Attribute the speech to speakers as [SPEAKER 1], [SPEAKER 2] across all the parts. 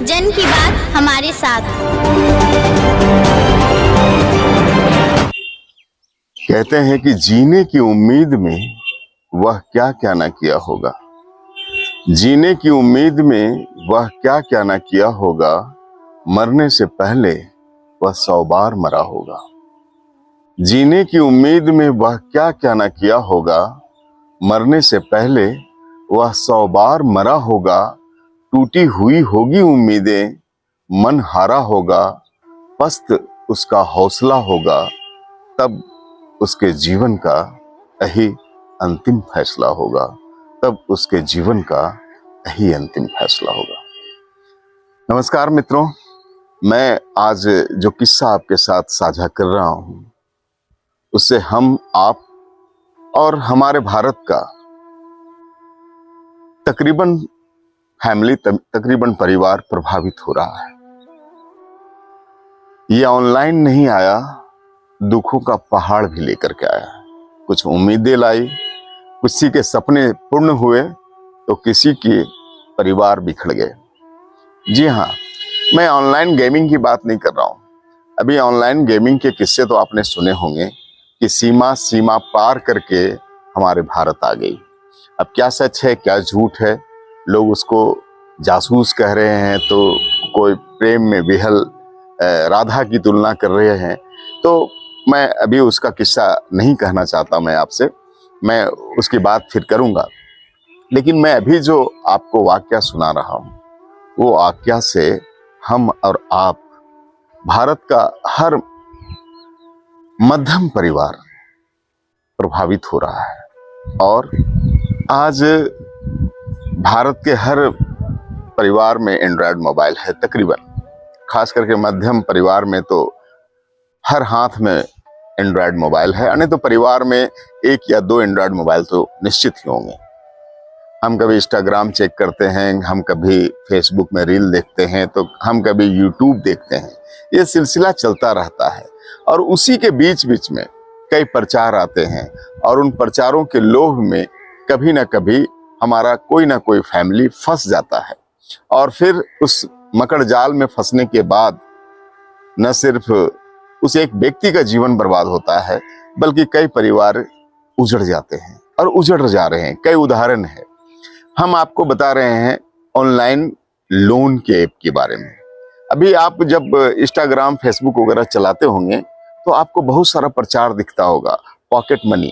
[SPEAKER 1] जन की बात हमारे साथ।
[SPEAKER 2] कहते हैं कि जीने की उम्मीद में वह क्या क्या ना किया होगा। जीने की उम्मीद में वह क्या क्या ना किया होगा। मरने से पहले वह 100 बार मरा होगा। जीने की उम्मीद में वह क्या क्या ना किया होगा। मरने से पहले वह 100 बार मरा होगा। टूटी हुई होगी उम्मीदें, मन हारा होगा। पस्त उसका हौसला होगा, तब उसके जीवन का यही अंतिम फैसला होगा। तब उसके जीवन का यही अंतिम फैसला होगा। नमस्कार मित्रों, मैं आज जो किस्सा आपके साथ साझा कर रहा हूं, उससे हम, आप और हमारे भारत का तकरीबन फैमिली, तकरीबन परिवार प्रभावित हो रहा है। ये ऑनलाइन नहीं आया, दुखों का पहाड़ भी लेकर के आया। कुछ उम्मीदें लाई, किसी के सपने पूर्ण हुए तो किसी के परिवार बिखर गए। जी हाँ, मैं ऑनलाइन गेमिंग की बात नहीं कर रहा हूं। अभी ऑनलाइन गेमिंग के किस्से तो आपने सुने होंगे कि सीमा पार करके हमारे भारत आ गई। अब क्या सच है क्या झूठ है, लोग उसको जासूस कह रहे हैं, तो कोई प्रेम में विहल राधा की तुलना कर रहे हैं। तो मैं अभी उसका किस्सा नहीं कहना चाहता, मैं उसकी बात फिर करूंगा। लेकिन मैं अभी जो आपको वाकया सुना रहा हूं, वो वाकया से हम और आप, भारत का हर मध्यम परिवार प्रभावित हो रहा है। और आज भारत के हर परिवार में एंड्रॉयड मोबाइल है तकरीबन। खास करके मध्यम परिवार में तो हर हाथ में एंड्रॉयड मोबाइल है, अन्य तो परिवार में 1 या 2 एंड्रॉयड मोबाइल तो निश्चित ही होंगे। हम कभी इंस्टाग्राम चेक करते हैं, हम कभी फेसबुक में रील देखते हैं, तो हम कभी यूट्यूब देखते हैं। ये सिलसिला चलता रहता है और उसी के बीच बीच में कई प्रचार आते हैं और उन प्रचारों के लोभ में कभी ना कभी हमारा कोई ना कोई फैमिली फंस जाता है। और फिर उस मकड़ जाल में फंसने के बाद न सिर्फ उस एक व्यक्ति का जीवन बर्बाद होता है, बल्कि कई परिवार उजड़ जाते हैं और उजड़ जा रहे हैं। कई उदाहरण है। हम आपको बता रहे हैं ऑनलाइन लोन के ऐप के बारे में। अभी आप जब इंस्टाग्राम, फेसबुक वगैरह चलाते होंगे तो आपको बहुत सारा प्रचार दिखता होगा। पॉकेट मनी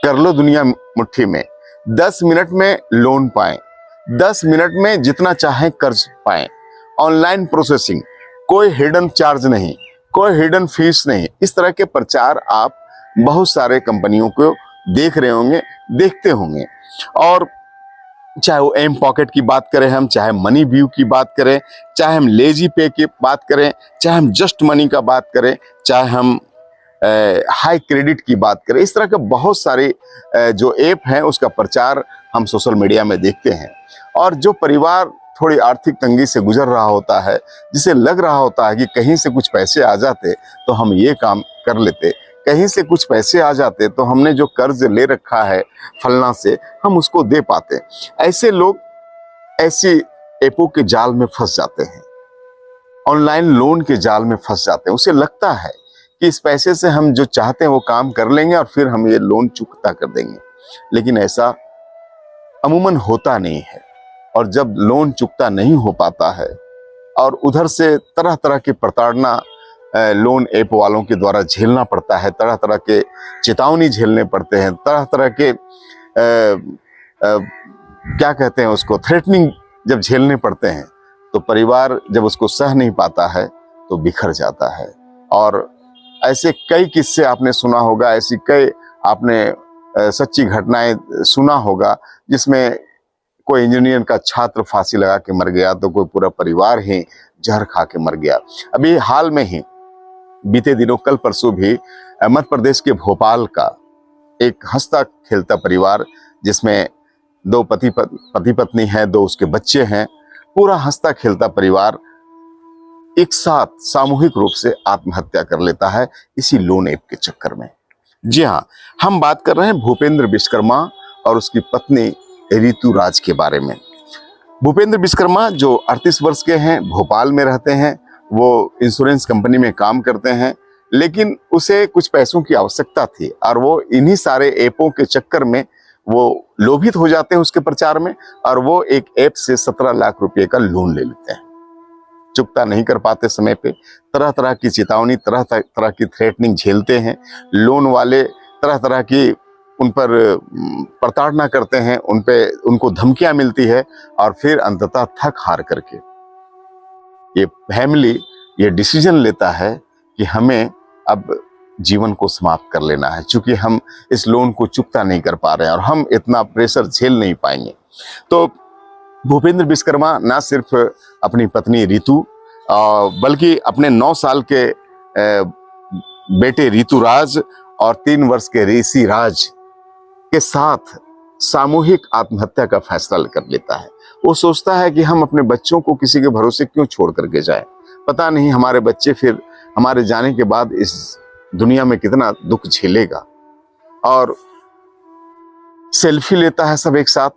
[SPEAKER 2] कर लो दुनिया मुट्ठी में, 10 मिनट में लोन पाएं, 10 मिनट में जितना चाहे कर्ज पाएं, ऑनलाइन प्रोसेसिंग, कोई हिडन चार्ज नहीं, कोई हिडन फीस नहीं। इस तरह के प्रचार आप बहुत सारे कंपनियों को देख रहे होंगे, देखते होंगे। और चाहे वो एम पॉकेट की बात करें हम, चाहे मनी व्यू की बात करें, चाहे हम लेजी पे की बात करें, चाहे हम जस्ट मनी का बात करें, चाहे हम हाई क्रेडिट की बात करें, इस तरह के बहुत सारे जो ऐप हैं उसका प्रचार हम सोशल मीडिया में देखते हैं। और जो परिवार थोड़ी आर्थिक तंगी से गुजर रहा होता है, जिसे लग रहा होता है कि कहीं से कुछ पैसे आ जाते तो हम ये काम कर लेते, कहीं से कुछ पैसे आ जाते तो हमने जो कर्ज ले रखा है फलना से, हम उसको दे पाते, ऐसे लोग ऐसी ऐपों के जाल में फंस जाते हैं, ऑनलाइन लोन के जाल में फंस जाते हैं। उसे लगता है कि इस पैसे से हम जो चाहते हैं वो काम कर लेंगे और फिर हम ये लोन चुकता कर देंगे। लेकिन ऐसा अमूमन होता नहीं है। और जब लोन चुकता नहीं हो पाता है और उधर से तरह तरह की प्रताड़ना लोन ऐप वालों के द्वारा झेलना पड़ता है, तरह तरह के चेतावनी झेलने पड़ते हैं, तरह तरह के क्या कहते हैं उसको, थ्रेटनिंग जब झेलने पड़ते हैं, तो परिवार जब उसको सह नहीं पाता है तो बिखर जाता है। और ऐसे कई किस्से आपने सुना होगा, ऐसी कई आपने सच्ची घटनाएं सुना होगा, जिसमें कोई इंजीनियर का छात्र फांसी लगा के मर गया, तो कोई पूरा परिवार ही जहर खा के मर गया। अभी हाल में ही बीते दिनों, कल परसों भी मध्य प्रदेश के भोपाल का एक हंसता खेलता परिवार, जिसमें 2 पति पत्नी हैं, 2 उसके बच्चे हैं, पूरा हंसता खेलता परिवार एक साथ सामूहिक रूप से आत्महत्या कर लेता है इसी लोन ऐप के चक्कर में। जी हाँ, हम बात कर रहे हैं भूपेंद्र विश्वकर्मा और उसकी पत्नी ऋतु राज के बारे में। भूपेंद्र विश्वकर्मा जो 38 वर्ष के हैं, भोपाल में रहते हैं, वो इंश्योरेंस कंपनी में काम करते हैं, लेकिन उसे कुछ पैसों की आवश्यकता थी और वो इन्हीं सारे ऐपों के चक्कर में वो लोभित हो जाते हैं उसके प्रचार में, और वो एक ऐप से 17 लाख रुपए का लोन ले लेते हैं। चुकता नहीं कर पाते समय पे, तरह तरह की चेतावनी, तरह तरह की थ्रेटनिंग झेलते हैं। लोन वाले तरह तरह की उन पर प्रताड़ना करते हैं, उनको धमकियां मिलती है, और फिर अंततः थक हार करके ये फैमिली ये डिसीजन लेता है कि हमें अब जीवन को समाप्त कर लेना है, क्योंकि हम इस लोन को चुकता नहीं कर पा रहे हैं और हम इतना प्रेशर झेल नहीं पाएंगे। तो भूपेंद्र विश्वकर्मा ना सिर्फ अपनी पत्नी रितु बल्कि अपने 9 साल के बेटे ऋतुराज और 3 वर्ष के ऋषि राज के साथ सामूहिक आत्महत्या का फैसला कर लेता है। वो सोचता है कि हम अपने बच्चों को किसी के भरोसे क्यों छोड़ करके जाएं, पता नहीं हमारे बच्चे फिर हमारे जाने के बाद इस दुनिया में कितना दुख झेलेगा। और सेल्फी लेता है सब एक साथ,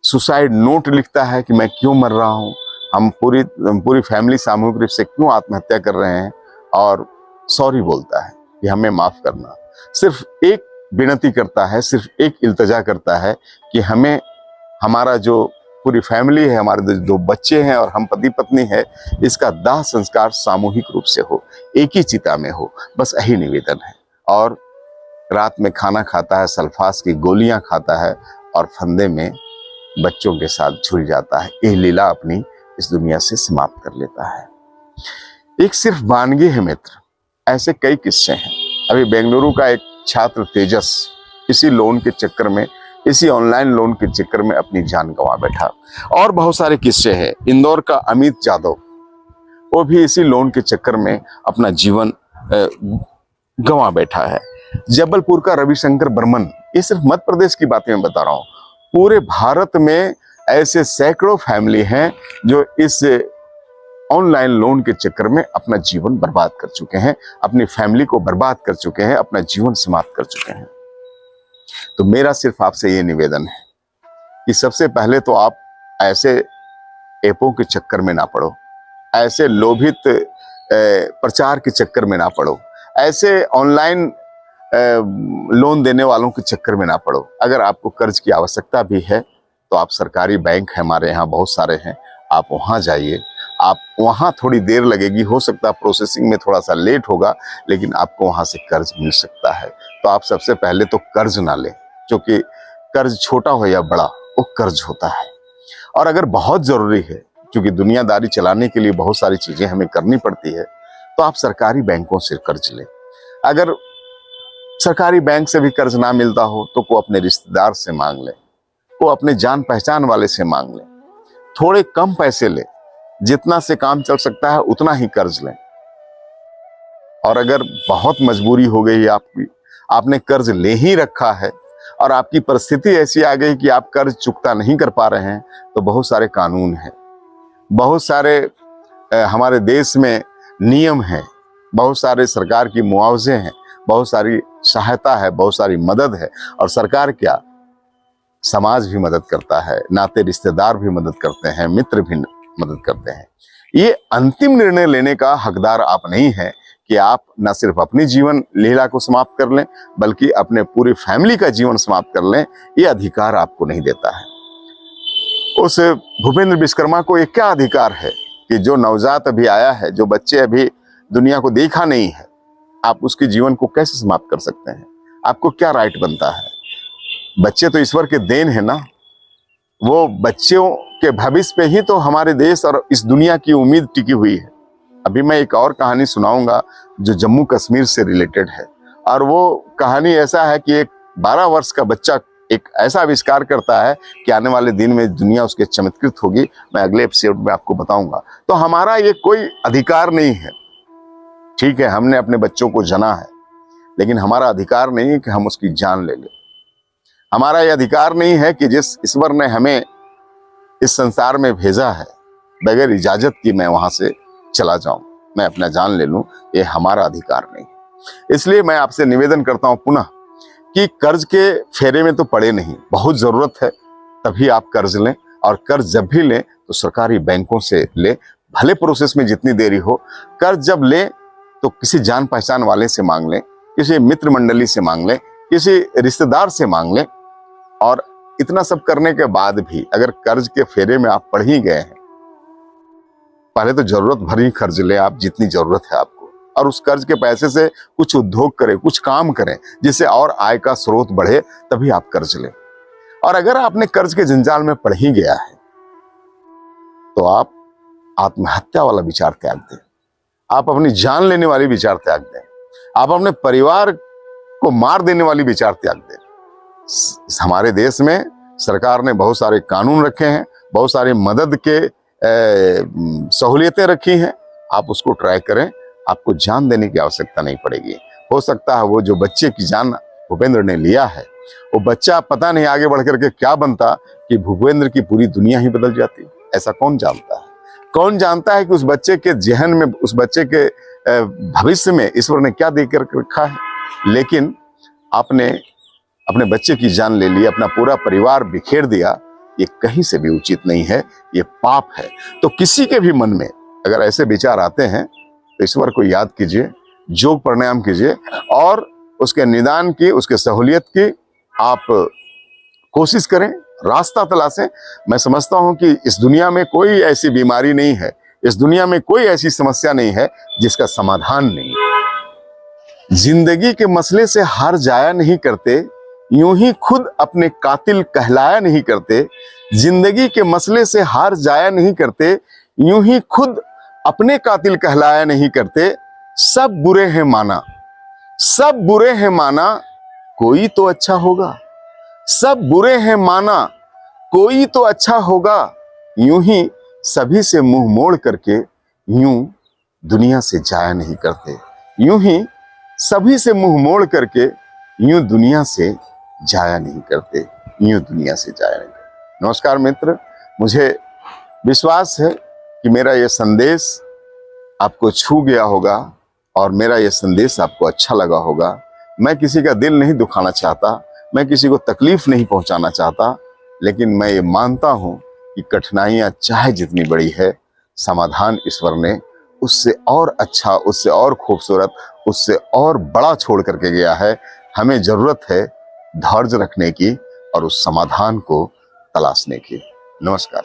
[SPEAKER 2] सुसाइड नोट लिखता है कि मैं क्यों मर रहा हूं, हम पूरी फैमिली सामूहिक रूप से क्यों आत्महत्या कर रहे हैं, और सॉरी बोलता है कि हमें माफ करना। सिर्फ एक विनती करता है, सिर्फ एक इल्तजा करता है कि हमें हमारा जो पूरी फैमिली है, हमारे जो बच्चे हैं और हम पति पत्नी है, इसका दाह संस्कार सामूहिक रूप से हो, एक ही चिता में हो, बस यही निवेदन है। और रात में खाना खाता है, सल्फास की गोलियां खाता है और फंदे में बच्चों के साथ झुल जाता है। यह लीला अपनी इस दुनिया से समाप्त कर लेता है। एक सिर्फ वानगी है मित्र, ऐसे कई किस्से हैं। अभी बेंगलुरु का एक छात्र तेजस इसी लोन के चक्कर में, इसी ऑनलाइन लोन के चक्कर में अपनी जान गंवा बैठा। और बहुत सारे किस्से हैं। इंदौर का अमित जादव, वो भी इसी लोन के चक्कर में अपना जीवन गंवा बैठा है। जबलपुर का रविशंकर बर्मन, ये सिर्फ मध्य प्रदेश की बातें मैं बता रहा हूँ, पूरे भारत में ऐसे सैकड़ों फैमिली हैं जो इस ऑनलाइन लोन के चक्कर में अपना जीवन बर्बाद कर चुके हैं, अपनी फैमिली को बर्बाद कर चुके हैं, अपना जीवन समाप्त कर चुके हैं। तो मेरा सिर्फ आपसे ये निवेदन है कि सबसे पहले तो आप ऐसे ऐपों के चक्कर में ना पड़ो, ऐसे लोभित प्रचार के चक्कर में ना पड़ो, ऐसे ऑनलाइन लोन देने वालों के चक्कर में ना पड़ो। अगर आपको कर्ज की आवश्यकता भी है तो आप सरकारी बैंक है, हमारे यहाँ बहुत सारे हैं, आप वहाँ जाइए। आप वहाँ थोड़ी देर लगेगी, हो सकता है प्रोसेसिंग में थोड़ा सा लेट होगा, लेकिन आपको वहाँ से कर्ज मिल सकता है। तो आप सबसे पहले तो कर्ज ना लें, क्योंकि कर्ज छोटा हो या बड़ा वो कर्ज होता है। और अगर बहुत ज़रूरी है, क्योंकि दुनियादारी चलाने के लिए बहुत सारी चीज़ें हमें करनी पड़ती है, तो आप सरकारी बैंकों से कर्ज लें। अगर सरकारी बैंक से भी कर्ज ना मिलता हो तो को अपने रिश्तेदार से मांग लें, को अपने जान पहचान वाले से मांग लें। थोड़े कम पैसे लें, जितना से काम चल सकता है उतना ही कर्ज लें। और अगर बहुत मजबूरी हो गई आपकी, आपने कर्ज ले ही रखा है और आपकी परिस्थिति ऐसी आ गई कि आप कर्ज चुकता नहीं कर पा रहे हैं, तो बहुत सारे कानून हैं, बहुत सारे हमारे देश में नियम हैं, बहुत सारे सरकार की मुआवजे हैं, बहुत सारी सहायता है, बहुत सारी मदद है। और सरकार क्या, समाज भी मदद करता है, नाते रिश्तेदार भी मदद करते हैं, मित्र भी मदद करते हैं। ये अंतिम निर्णय लेने का हकदार आप नहीं है कि आप न सिर्फ अपनी जीवन लीला को समाप्त कर लें, बल्कि अपने पूरी फैमिली का जीवन समाप्त कर लें। ये अधिकार आपको नहीं देता है। उस भूपेंद्र विश्वकर्मा को ये क्या अधिकार है कि जो नवजात अभी आया है, जो बच्चे अभी दुनिया को देखा नहीं है, आप उसके जीवन को कैसे समाप्त कर सकते हैं? आपको क्या राइट बनता है? बच्चे तो ईश्वर के देन है ना, वो बच्चों के भविष्य पे ही तो हमारे देश और इस दुनिया की उम्मीद टिकी हुई है। अभी मैं एक और कहानी सुनाऊंगा जो जम्मू कश्मीर से रिलेटेड है, और वो कहानी ऐसा है कि एक 12 वर्ष का बच्चा एक ऐसा आविष्कार करता है कि आने वाले दिन में दुनिया उसके चमत्कृत होगी। मैं अगले एपिसोड में आपको बताऊंगा। तो हमारा ये कोई अधिकार नहीं है, ठीक है, हमने अपने बच्चों को जना है, लेकिन हमारा अधिकार नहीं है कि हम उसकी जान ले लें। हमारा ये अधिकार नहीं है कि जिस ईश्वर ने हमें इस संसार में भेजा है, बगैर इजाजत की मैं वहां से चला जाऊं, मैं अपना जान ले लूं, ये हमारा अधिकार नहीं। इसलिए मैं आपसे निवेदन करता हूं पुनः कि कर्ज के फेरे में तो पड़े नहीं, बहुत जरूरत है तभी आप कर्ज लें, और कर्ज जब भी लें तो सरकारी बैंकों से ले, भले प्रोसेस में जितनी देरी हो। कर्ज जब ले तो किसी जान पहचान वाले से मांग लें, किसी मित्र मंडली से मांग लें, किसी रिश्तेदार से मांग लें। और इतना सब करने के बाद भी अगर कर्ज के फेरे में आप पड़ ही गए हैं, पहले तो जरूरत भर ही कर्ज ले आप, जितनी जरूरत है आपको, और उस कर्ज के पैसे से कुछ उद्योग करें, कुछ काम करें जिससे और आय का स्रोत बढ़े, तभी आप कर्ज लें। और अगर आपने कर्ज के जंजाल में पड़ ही गया है तो आप आत्महत्या वाला विचार त्याग दें, आप अपनी जान लेने वाली विचार त्याग दें, आप अपने परिवार को मार देने वाली विचार त्याग दें। हमारे देश में सरकार ने बहुत सारे कानून रखे हैं, बहुत सारी मदद के सहूलियतें रखी हैं, आप उसको ट्राई करें, आपको जान देने की आवश्यकता नहीं पड़ेगी। हो सकता है वो जो बच्चे की जान भूपेंद्र ने लिया है, वो बच्चा पता नहीं आगे बढ़ करके क्या बनता कि भूपेंद्र की पूरी दुनिया ही बदल जाती। ऐसा कौन जानता है? कौन जानता है कि उस बच्चे के जहन में, उस बच्चे के भविष्य में ईश्वर ने क्या देकर रखा है। लेकिन आपने अपने बच्चे की जान ले ली, अपना पूरा परिवार बिखेर दिया। ये कहीं से भी उचित नहीं है, ये पाप है। तो किसी के भी मन में अगर ऐसे विचार आते हैं तो ईश्वर को याद कीजिए, योग प्राणायाम कीजिए और उसके निदान की, उसके सहूलियत की आप कोशिश करें, रास्ता तलाशें। मैं समझता हूं कि इस दुनिया में कोई ऐसी बीमारी नहीं है, इस दुनिया में कोई ऐसी समस्या नहीं है जिसका समाधान नहीं है। जिंदगी के मसले से हार जाया नहीं करते, यूं ही खुद अपने कातिल कहलाया नहीं करते। जिंदगी के मसले से हार जाया नहीं करते, यूं ही खुद अपने कातिल कहलाया नहीं करते। सब बुरे हैं माना, सब बुरे हैं माना, कोई तो अच्छा होगा। सब बुरे हैं माना, कोई तो अच्छा होगा। यूं ही सभी से मुंह मोड़ करके यूं दुनिया से जाया नहीं करते। यूं ही सभी से मुंह मोड़ करके यूं दुनिया से जाया नहीं करते, यूं दुनिया से जाया नहीं करते। नमस्कार मित्र, मुझे विश्वास है कि मेरा यह संदेश आपको छू गया होगा और मेरा यह संदेश आपको अच्छा लगा होगा। मैं किसी का दिल नहीं दुखाना चाहता, मैं किसी को तकलीफ नहीं पहुंचाना चाहता, लेकिन मैं ये मानता हूं कि कठिनाइयां चाहे जितनी बड़ी है, समाधान ईश्वर ने उससे और अच्छा, उससे और खूबसूरत, उससे और बड़ा छोड़ करके गया है। हमें जरूरत है धैर्य रखने की और उस समाधान को तलाशने की। नमस्कार।